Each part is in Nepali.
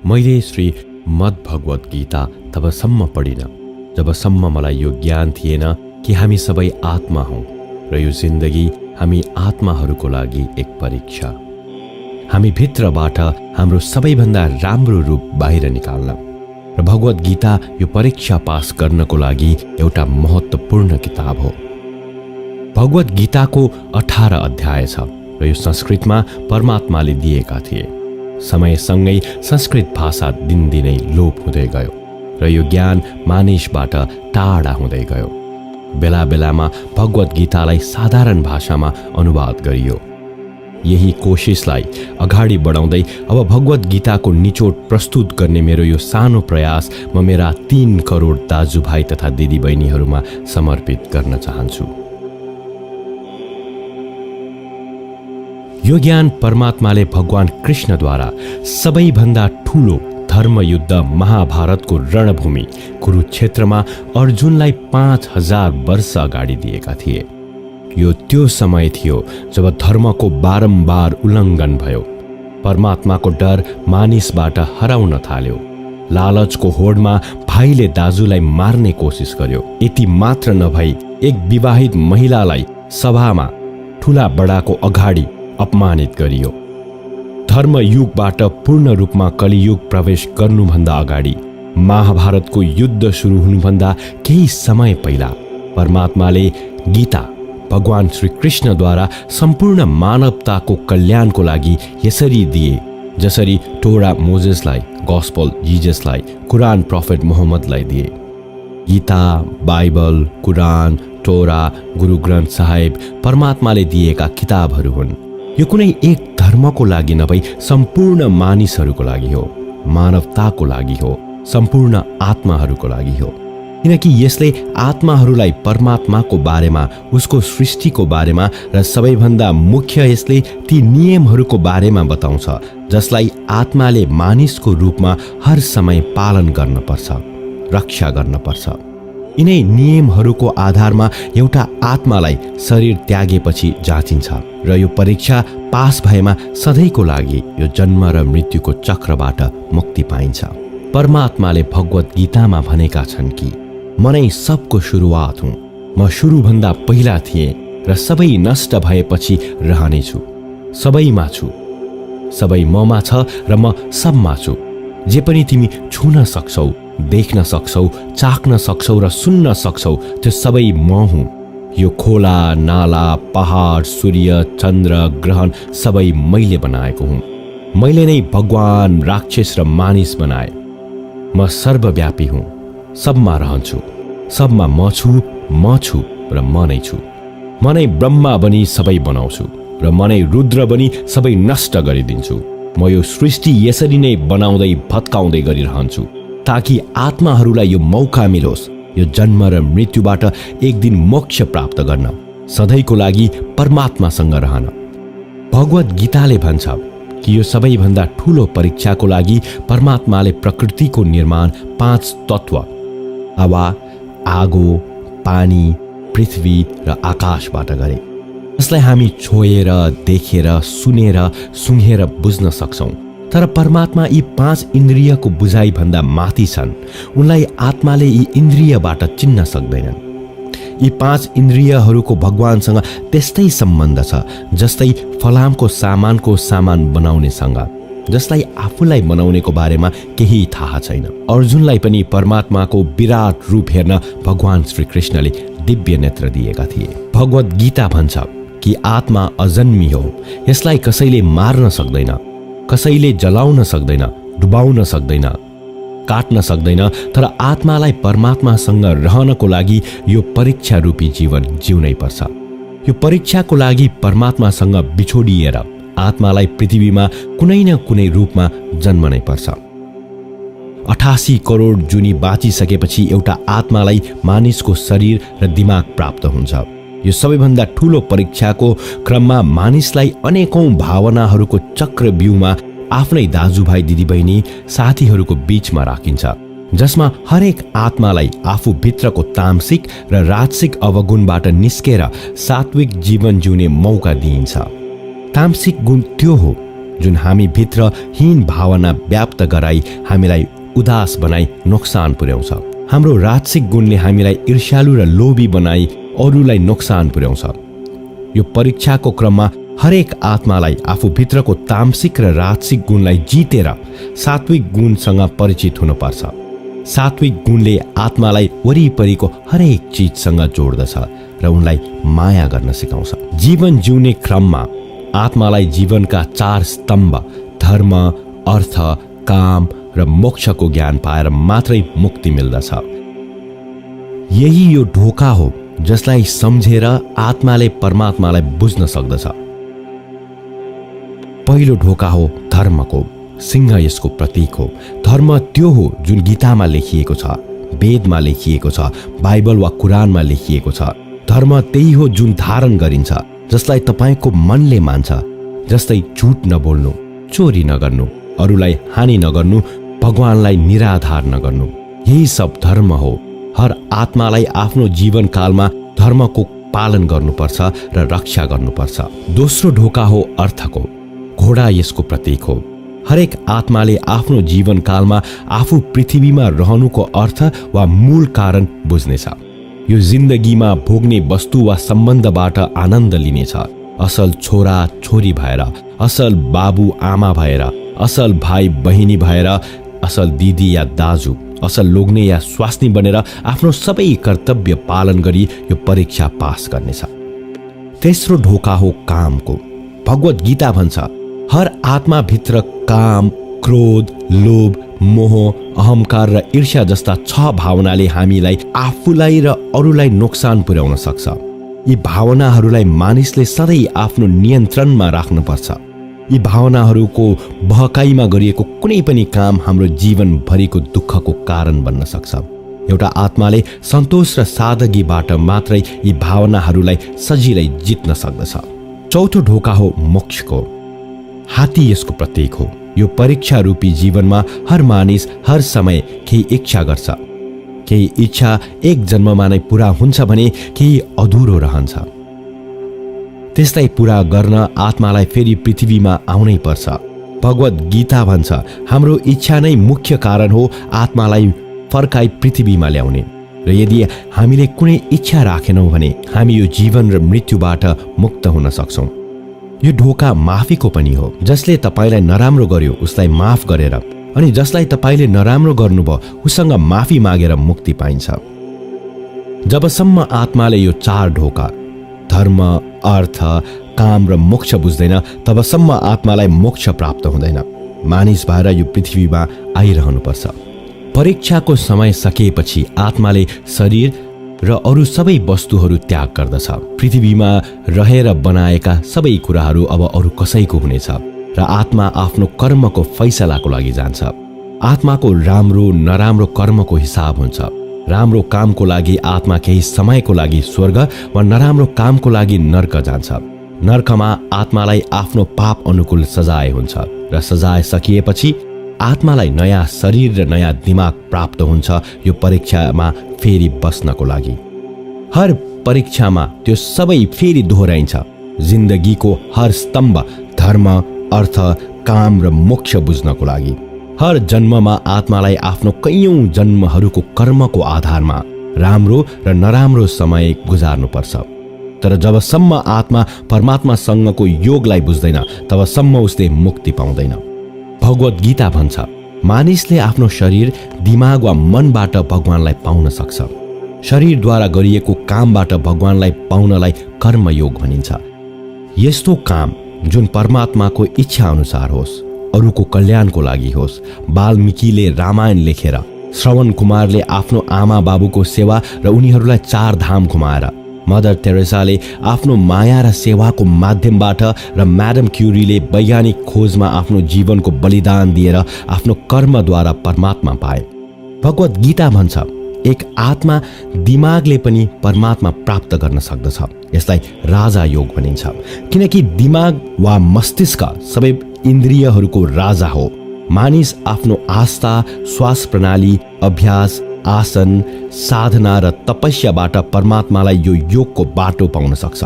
मैले श्री मद्भगवत गीता तबसम्म पढिन जबसम्म मलाई यो ज्ञान थिएन कि हामी सबै आत्मा हौं र यो जिन्दगी हामी आत्माहरूको लागि एक परीक्षा। हामी भित्रबाट हाम्रो सबैभन्दा राम्रो रूप बाहिर निकाल्न र भगवत गीता यो परीक्षा पास गर्नको लागि एउटा महत्त्वपूर्ण किताब हो। भगवत गीताको 18 अध्याय छ र यो संस्कृतमा परमात्माले दिएका थिए। समयसँगै संस्कृत भाषा दिनदिनै लोप हुँदै गयो र यो ज्ञान मानिसबाट टाढा हुँदै गयो। बेला बेलामा भगवत गीतालाई साधारण भाषामा अनुवाद गरियो। यही कोशिशलाई अगाडि बढाउँदै अब भगवत गीताको निचोड प्रस्तुत गर्ने मेरो यो सानो प्रयास म मेरा 3 करोड दाजुभाइ तथा दिदीबहिनीहरूमा समर्पित गर्न चाहन्छु। यो ज्ञान परमात्माले भगवान कृष्णद्वारा सबैभन्दा ठूलो धर्मयुद्ध महाभारतको रणभूमि कुरुक्षेत्रमा अर्जुनलाई 5000 वर्ष अगाडि दिएका थिए। यो त्यो समय थियो जब धर्मको बारम्बार उल्लङ्घन भयो। परमात्माको डर मानिसबाट हराउन थाल्यो। लालचको होडमा भाइले दाजुलाई मार्ने कोसिस गर्यो। यति मात्र नभई एक विवाहित महिलालाई सभामा ठूला बडाको अगाडि अपमानित गरियो। धर्मयुगबाट पूर्ण रूपमा कलियुग प्रवेश गर्नुभन्दा अगाडि महाभारतको युद्ध सुरु हुनुभन्दा केही समय पहिला परमात्माले गीता भगवान श्री कृष्णद्वारा सम्पूर्ण मानवताको कल्याणको लागि यसरी दिए जसरी टोरा मोजेसलाई, गस्पल जिजसलाई, कुरान प्रोफेट मोहम्मदलाई दिए। गीता, बाइबल, कुरान, टोरा, गुरु ग्रन्थ साहेब परमात्माले दिएका किताबहरू हुन्। यो कुनै एक धर्मको लागि नभई सम्पूर्ण मानिसहरूको लागि हो, मानवताको लागि हो, सम्पूर्ण आत्माहरूको लागि हो। किनकि यसले आत्माहरूलाई परमात्माको बारेमा, उसको सृष्टिको बारेमा र सबैभन्दा मुख्य यसले ती नियमहरूको बारेमा बताउँछ जसलाई आत्माले मानिसको रूपमा हर समय पालन गर्नुपर्छ, रक्षा गर्नुपर्छ। यिनै नियमहरूको आधारमा एउटा आत्मालाई शरीर त्यागेपछि जाँचिन्छ र यो परीक्षा पास भएमा सधैँको लागि यो जन्म र मृत्युको चक्रबाट मुक्ति पाइन्छ। परमात्माले भगवत गीतामा भनेका छन् कि म नै सबको सुरुवात हुँ, म सुरुभन्दा पहिला थिएँ र सबै नष्ट भएपछि रहनेछु। सबैमा छु, सबै ममा छ र म सबमा छु। जे पनि तिमी छुन सक्छौ, देख्न सक्छौ, चाख्न सक्छौ र सुन्न सक्छौ त्यो सबै म हुँ। यो खोला, नाला, पहाड, सूर्य, चन्द्र, ग्रहण सबै मैले बनाएको हुँ। मैले नै भगवान, राक्षस र मानिस बनाए। म सर्वव्यापी हुँ, सबमा रहन्छु, सबमा म छु र म नै छु। म नै ब्रह्मा बनी सबै बनाउँछु र म नै रुद्र बनी सबै नष्ट गरिदिन्छु। म यो सृष्टि यसरी नै बनाउँदै भत्काउँदै गरिरहन्छु ताकि आत्माहरूलाई यो मौका मिलोस् यो जन्म र मृत्युबाट एक दिन मोक्ष प्राप्त गर्न, सधैँको लागि परमात्मासँग रहन। भगवत गीताले भन्छ कि यो सबैभन्दा ठूलो परीक्षाको लागि परमात्माले प्रकृतिको निर्माण 5 तत्व हावा, आगो, पानी, पृथ्वी र आकाशबाट गरे। यसलाई हामी छोएर, देखेर, सुनेर, सुँघेर बुझ्न सक्छौं। तर परमात्मा यी 5 इन्द्रियको बुझाइ भन्दा माथि छन्। उनलाई आत्माले यी इन्द्रियबाट चिन्न सक्दैनन्। यी 5 इन्द्रियहरूको भगवानसँग त्यस्तै सम्बन्ध छ जस्तै फलामको सामान बनाउनेसँग, जसलाई आफूलाई बनाउनेको बारेमा केही थाहा छैन। अर्जुनलाई पनि परमात्माको विराट रूप हेर्न भगवान श्री कृष्णले दिव्य नेत्र दिएका थिए। भगवत गीता भन्छ कि आत्मा अजन्मी हो, यसलाई कसैले मार्न सक्दैन, कसैले जलाउन सक्दैन, डुबाउन सक्दैन, काट्न सक्दैन। तर आत्मालाई परमात्मासँग रहनको लागि यो परीक्षा रूपी जीवन जिउनै पर्छ। यो परीक्षाको लागि परमात्मासँग बिछोडिएर आत्मालाई पृथ्वीमा कुनै न कुनै रूपमा जन्मनै पर्छ। 88 करोड जुनी बाँचिसकेपछि एउटा आत्मालाई मानिसको शरीर र दिमाग प्राप्त हुन्छ। यो सबैभन्दा ठूलो परीक्षाको क्रममा मानिसलाई अनेकौं भावनाहरूको चक्रव्यूहमा आफ्नै दाजुभाइ, दिदीबहिनी, साथीहरूको बीचमा राखिन्छ, जसमा हरेक आत्मालाई आफू भित्रको तामसिक र राजसिक अवगुणबाट निस्केर सात्विक जीवन जिउने मौका दिइन्छ। तामसिक गुण त्यो हो जुन हामी भित्र हीन भावना व्याप्त गराई हामीलाई उदास बनाई नोक्सान पुर्याउँछ। हाम्रो राजसिक गुणले हामीलाई ईर्ष्यालु र लोभी बनाई अरूलाई नोक्सान पुर्याउँछ। यो परीक्षाको क्रममा हरेक आत्मालाई आफूभित्रको तामसिक र राजसिक गुणलाई जितेर सात्विक गुणसँग परिचित हुनुपर्छ। सात्विक गुणले आत्मालाई वरिपरिको हरेक चिजसँग जोड्दछ र उनलाई माया गर्न सिकाउँछ। जीवन जिउने क्रममा आत्मालाई जीवनका 4 स्तम्भ धर्म, अर्थ, काम र मोक्षको ज्ञान पाएर मात्रै मुक्ति मिल्दछ। यही यो ढोका हो जसलाई सम्झेर आत्माले परमात्मालाई बुझ्न सक्दछ। पहिलो ढोका हो धर्मको। सिंह यसको प्रतीक हो। धर्म त्यो हो जुन गीतामा लेखिएको छ, वेदमा लेखिएको छ, बाइबल वा कुरानमा लेखिएको छ। धर्म त्यही हो जुन धारण गरिन्छ, जसलाई तपाईको मनले मान्छ, जस्तै झुट नबोल्नु, चोरी नगर्नु, अरूलाई हानि नगर्नु, भगवानलाई निराधार नगर्नु। यही सब धर्म हो। हर आत्मालाई आफ्नो जीवनकालमा धर्मको पालन गर्नुपर्छ र रक्षा गर्नुपर्छ। दोस्रो ढोका हो अर्थको। घोडा यसको प्रतीक हो। हरेक आत्माले आफ्नो जीवनकालमा आफू पृथ्वीमा रहनुको अर्थ वा मूल कारण बुझ्नेछ। यो जिन्दगीमा भोग्ने वस्तु वा सम्बन्धबाट आनन्द लिनेछ। असल छोरा छोरी भएर, असल बाबु आमा भएर, असल भाइ बहिनी भएर, असल दिदी या दाजु, असल लोग्ने या स्वास्नी बनेर आफ्नो सबै कर्तव्य पालन गरी यो परीक्षा पास गर्नेछ। तेस्रो ढोका हो कामको। भगवत गीता भन्छ, हर आत्माभित्र काम, क्रोध, लोभ, मोह, अहंकार र ईर्ष्या जस्ता 6 भावनाले हामीलाई आफूलाई र अरूलाई नोक्सान पुर्याउन सक्छ। यी भावनाहरूलाई मानिसले सधैँ आफ्नो नियन्त्रणमा राख्नुपर्छ। यी भावनाहरूको बहकाइमा गरिएको कुनै पनि काम हाम्रो जीवनभरिको दुःखको कारण बन्न सक्छ। एउटा आत्माले सन्तोष र सादगीबाट मात्रै यी भावनाहरूलाई सजिलै जित्न सक्दछ। चौथो ढोका हो मोक्षको। हात्ती यसको प्रतीक हो। यो परीक्षा रूपी जीवनमा हर मानिस हर समय केही इच्छा गर्छ। केही इच्छा एक जन्ममा नै पूरा हुन्छ भने केही अधुरो रहन्छ। त्यसलाई पूरा गर्न आत्मालाई फेरि पृथ्वीमा आउनै पर्छ। भगवत गीता भन्छ, हाम्रो इच्छा नै मुख्य कारण हो आत्मालाई फर्काई पृथ्वीमा ल्याउने। र यदि हामीले कुनै इच्छा राखेनौँ भने हामी यो जीवन र मृत्युबाट मुक्त हुन सक्छौँ। यो ढोका माफीको पनि हो। जसले तपाईलाई नराम्रो गर्यो उसलाई माफ गरेर, अनि जसलाई तपाईले नराम्रो गर्नुभयो उसँग माफी मागेर मुक्ति पाइन्छ। जबसम्म आत्माले यो 4 ढोका धर्म, अर्थ, काम र मोक्ष बुझ्दैन, तबसम्म आत्मालाई मोक्ष प्राप्त हुँदैन। मानिस भएर यो पृथ्वीमा आइरहनुपर्छ। परीक्षाको समय सकिएपछि आत्माले शरीर र अरू सबै वस्तुहरू त्याग गर्दछ। पृथ्वीमा रहेर बनाएका सबै कुराहरू अब अरू कसैको हुनेछ र आत्मा आफ्नो कर्मको फैसलाको लागि जान्छ। आत्माको राम्रो नराम्रो कर्मको हिसाब हुन्छ। राम्रो कामको लागि आत्मा केही समयको लागि स्वर्ग वा नराम्रो कामको लागि नर्क जान्छ। नर्कमा आत्मालाई आफ्नो पाप अनुकूल सजाय हुन्छ र सजाय सकिएपछि आत्मालाई नयाँ शरीर र नयाँ दिमाग प्राप्त हुन्छ यो परीक्षामा फेरि बस्नको लागि। हर परीक्षामा त्यो सबै फेरि दोहोऱ्याइन्छ। जिन्दगीको हर स्तम्भ धर्म, अर्थ, काम र मोक्ष बुझ्नको लागि। हर जन्ममा आत्मालाई आफ्नो कैयौं जन्महरूको कर्मको आधारमा राम्रो र नराम्रो समय गुजार्नुपर्छ। तर जबसम्म आत्मा परमात्मासँगको योगलाई बुझ्दैन तबसम्म उसले मुक्ति पाउँदैन। भगवत गीता भन्छ, मानिसले आफ्नो शरीर, दिमाग वा मनबाट भगवानलाई पाउन सक्छ। शरीरद्वारा गरिएको कामबाट भगवानलाई पाउनलाई कर्मयोग भनिन्छ। यस्तो काम जुन परमात्माको इच्छा अनुसार होस्, अरूको कल्याणको लागि होस्। वाल्मीकिले रामायण लेखेर, श्रवण कुमारले आफ्नो आमा बाबुको सेवा र उनीहरूलाई 4 धाम घुमाएर, मदर टेरेसाले आफ्नो माया र सेवाको माध्यमबाट र म्याडम क्युरीले वैज्ञानिक खोजमा आफ्नो जीवनको बलिदान दिएर आफ्नो कर्मद्वारा परमात्मा पाए। भगवत गीता भन्छ, एक आत्मा दिमागले पनि परमात्मा प्राप्त गर्न सक्दछ। यसलाई राजा योग भनिन्छ, किनकि दिमाग वा मस्तिष्क सबै इन्द्रियहरूको राजा हो। मानिस आफ्नो आस्था, श्वास प्रणाली, अभ्यास, आसन, साधना र तपस्याबाट परमात्मालाई यो योगको बाटो पाउन सक्छ।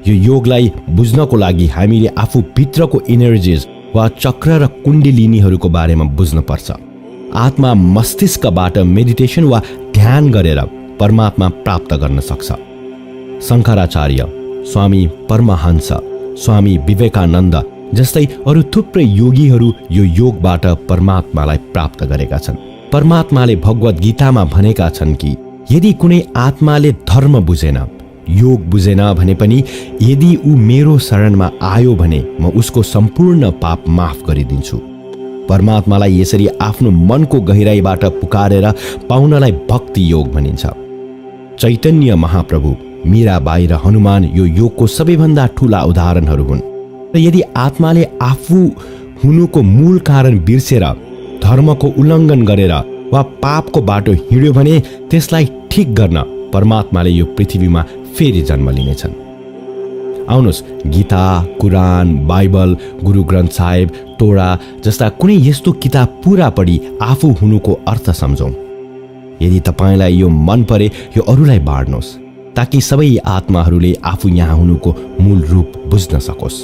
यो योगलाई बुझ्नको लागि हामीले आफू भित्रको इनर्जिज वा चक्र र कुण्डलिनीहरूको बारेमा बुझ्न पर्छ। आत्मा मस्तिष्कबाट मेडिटेसन वा ध्यान गरेर परमात्मा प्राप्त गर्न सक्छ। शङ्कराचार्य, स्वामी परमहंस, स्वामी विवेकानन्द जस्तै अरू थुप्रै योगीहरू यो योगबाट परमात्मालाई प्राप्त गरेका छन्। परमात्माले भगवत गीतामा भनेका छन् कि यदि कुनै आत्माले धर्म बुझेन, योग बुझेन भने पनि यदि ऊ मेरो शरणमा आयो भने म उसको सम्पूर्ण पाप माफ गरिदिन्छु। परमात्मालाई यसरी आफ्नो मनको गहिराईबाट पुकारेर पाउनलाई भक्ति योग भनिन्छ। चैतन्य महाप्रभु, मीराबाई र हनुमान यो योगको सबैभन्दा ठूला उदाहरणहरू हुन्। र यदि आत्माले आफू हुनुको मूल कारण बिर्सेर धर्मको उल्लङ्घन गरेर वा पापको बाटो हिँड्यो भने त्यसलाई ठिक गर्न परमात्माले यो पृथ्वीमा फेरि जन्म लिनेछन्। आउनुहोस् गीता, कुरान, बाइबल, गुरु ग्रन्थ साहेब, तोडा जस्ता कुनै यस्तो किताब पुरा पढी आफू हुनुको अर्थ सम्झौँ। यदि तपाईँलाई यो मन परे यो अरूलाई बाँड्नुहोस् ताकि सबै आत्माहरूले आफू यहाँ हुनुको मूल रूप बुझ्न सकोस्।